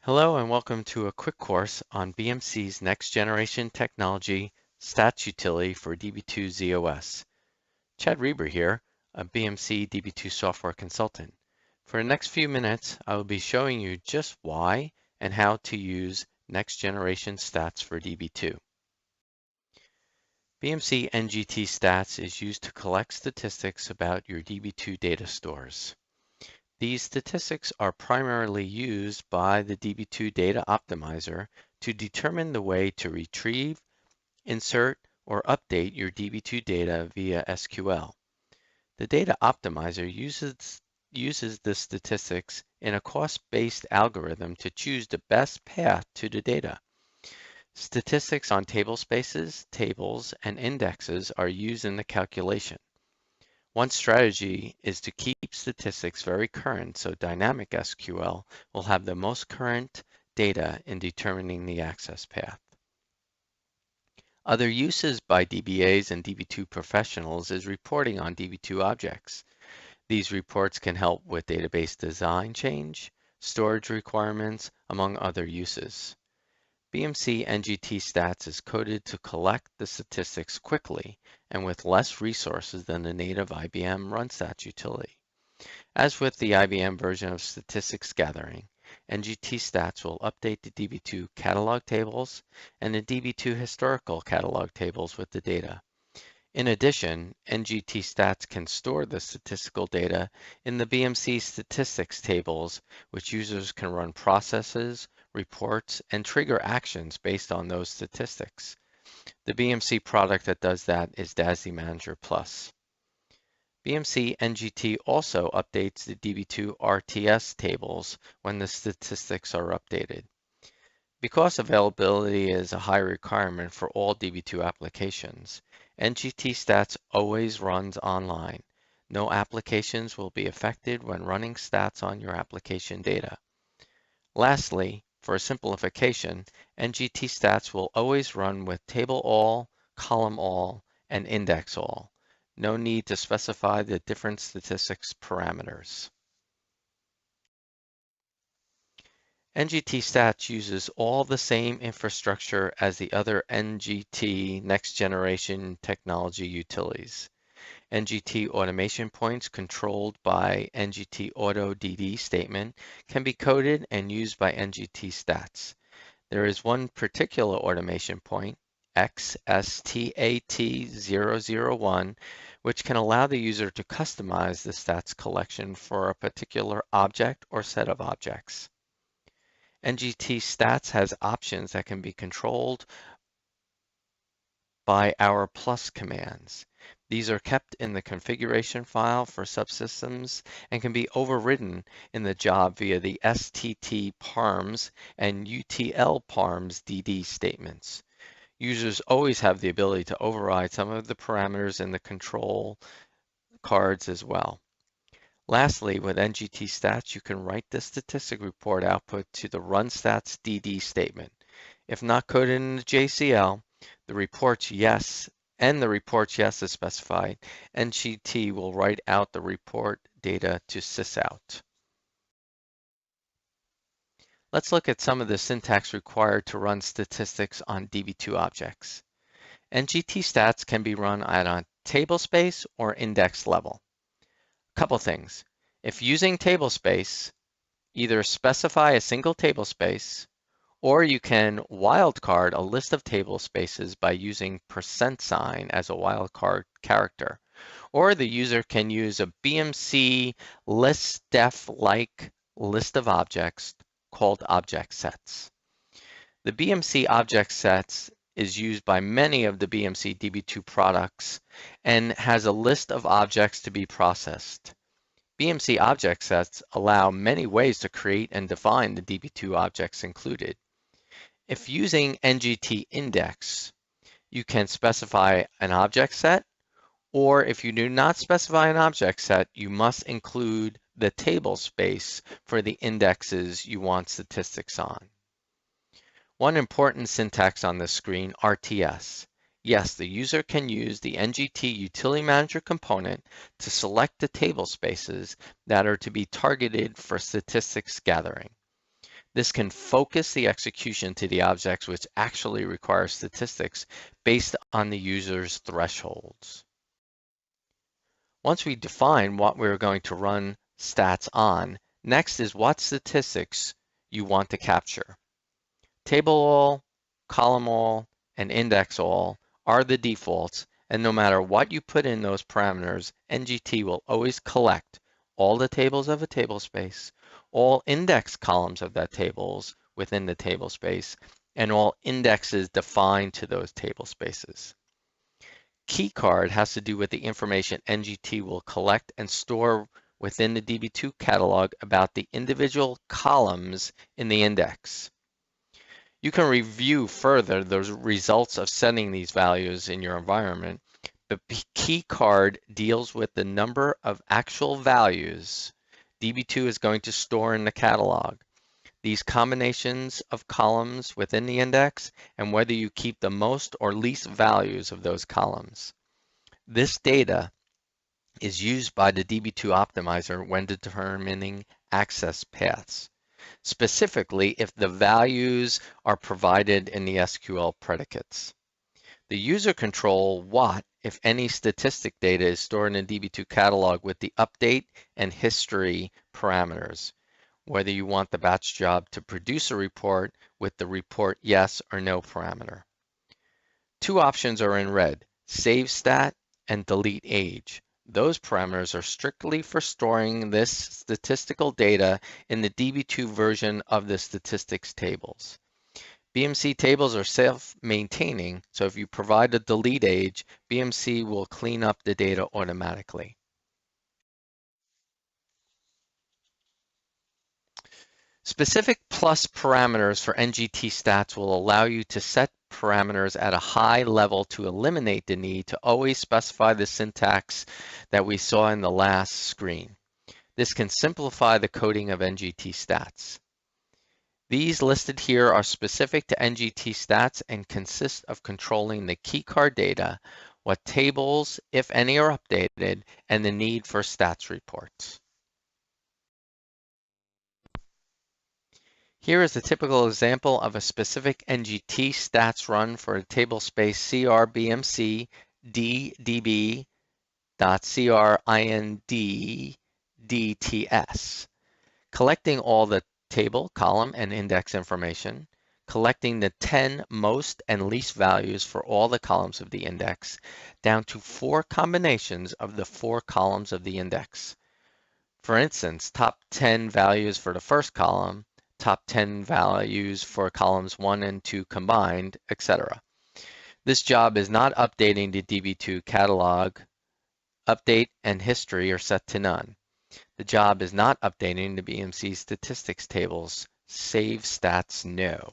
Hello and welcome to a quick course on BMC's next generation technology stats utility for Db2 ZOS. Chad Reber here, a BMC Db2 software consultant. For the next few minutes, I will be showing you just why and how to use next generation stats for Db2. BMC NGT stats is used to collect statistics about your Db2 data stores. These statistics are primarily used by the Db2 Data Optimizer to determine the way to retrieve, insert, or update your Db2 data via SQL. The Data Optimizer uses the statistics in a cost-based algorithm to choose the best path to the data. Statistics on table spaces, tables, and indexes are used in the calculation. One strategy is to keep statistics very current, so dynamic SQL will have the most current data in determining the access path. Other uses by DBAs and Db2 professionals is reporting on Db2 objects. These reports can help with database design change, storage requirements, among other uses. BMC NGT Stats is coded to collect the statistics quickly and with less resources than the native IBM RunStats utility. As with the IBM version of statistics gathering, NGT Stats will update the Db2 catalog tables and the Db2 historical catalog tables with the data. In addition, NGT Stats can store the statistical data in the BMC statistics tables, which users can run processes, reports, and trigger actions based on those statistics. The BMC product that does that is DASI Manager Plus. BMC NGT also updates the Db2 RTS tables when the statistics are updated. Because availability is a high requirement for all Db2 applications, NGT Stats always runs online. No applications will be affected when running stats on your application data. Lastly, for simplification, NGT Stats will always run with table all, column all, and index all. No need to specify the different statistics parameters. NGT Stats uses all the same infrastructure as the other NGT next generation technology utilities. NGT automation points controlled by NGT auto DD statement can be coded and used by NGT Stats. There is one particular automation point, XSTAT001, which can allow the user to customize the stats collection for a particular object or set of objects. NGT Stats has options that can be controlled by our plus commands. These are kept in the configuration file for subsystems and can be overridden in the job via the STT parms and UTL parms DD statements. Users always have the ability to override some of the parameters in the control cards as well. Lastly, with NGT Stats, you can write the statistic report output to the RunStats DD statement. If not coded in the JCL, the report's yes is specified, NGT will write out the report data to sysout. Let's look at some of the syntax required to run statistics on Db2 objects. NGT Stats can be run at a table space or index level. Couple things. If using table space, either specify a single table space, or you can wildcard a list of table spaces by using %sign as a wildcard character. Or the user can use a BMC listdef-like list of objects called object sets. The BMC object sets is used by many of the BMC Db2 products and has a list of objects to be processed. BMC object sets allow many ways to create and define the Db2 objects included. If using NGT index, you can specify an object set, or if you do not specify an object set, you must include the table space for the indexes you want statistics on. One important syntax on the screen, RTS. Yes, the user can use the NGT Utility Manager component to select the table spaces that are to be targeted for statistics gathering. This can focus the execution to the objects which actually require statistics based on the user's thresholds. Once we define what we're going to run stats on, next is what statistics you want to capture. Table all, column all, and index all are the defaults, and no matter what you put in those parameters, NGT will always collect all the tables of a table space, all index columns of that tables within the table space, and all indexes defined to those table spaces. Keycard has to do with the information NGT will collect and store within the DB2 catalog about the individual columns in the index. You can review further the results of setting these values in your environment, but Keycard deals with the number of actual values DB2 is going to store in the catalog, these combinations of columns within the index, and whether you keep the most or least values of those columns. This data is used by the DB2 optimizer when determining access paths, specifically if the values are provided in the SQL predicates. The user control what, if any, statistic data is stored in the DB2 catalog with the update and history parameters, whether you want the batch job to produce a report with the report yes or no parameter. Two options are in red, save stat and delete age. Those parameters are strictly for storing this statistical data in the DB2 version of the statistics tables. BMC tables are self-maintaining, so if you provide a delete age, BMC will clean up the data automatically. Specific plus parameters for NGT stats will allow you to set parameters at a high level to eliminate the need to always specify the syntax that we saw in the last screen. This can simplify the coding of NGT stats. These listed here are specific to NGT stats and consist of controlling the keycard data, what tables, if any, are updated, and the need for stats reports. Here is a typical example of a specific NGT stats run for a table space CRBMC ddb.crindDTS, collecting all the table, column, and index information, collecting the 10 most and least values for all the columns of the index, down to 4 combinations of the 4 columns of the index. For instance, top 10 values for the first column, top 10 values for columns 1 and 2 combined, etc. This job is not updating the DB2 catalog. Update and history are set to none. The job is not updating the BMC statistics tables. Save stats no.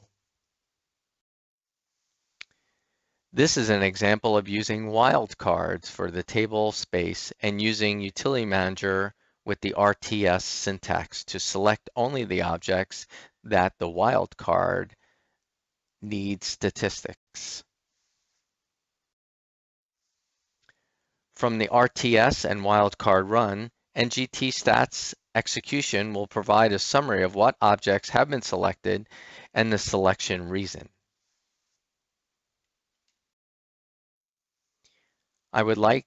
This is an example of using wildcards for the table space and using Utility Manager with the RTS syntax to select only the objects that the wildcard needs statistics. From the RTS and wildcard run, NGT stats execution will provide a summary of what objects have been selected and the selection reason. I would like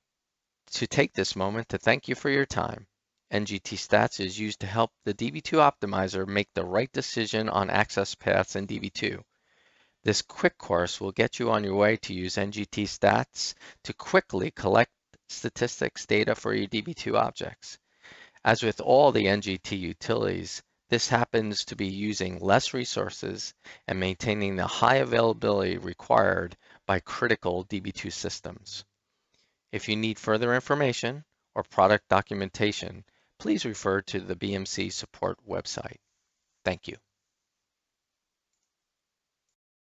to take this moment to thank you for your time. NGT stats is used to help the DB2 optimizer make the right decision on access paths in DB2. This quick course will get you on your way to use NGT stats to quickly collect statistics data for your DB2 objects. As with all the NGT utilities, this happens to be using less resources and maintaining the high availability required by critical DB2 systems. If you need further information or product documentation, please refer to the BMC support website. Thank you.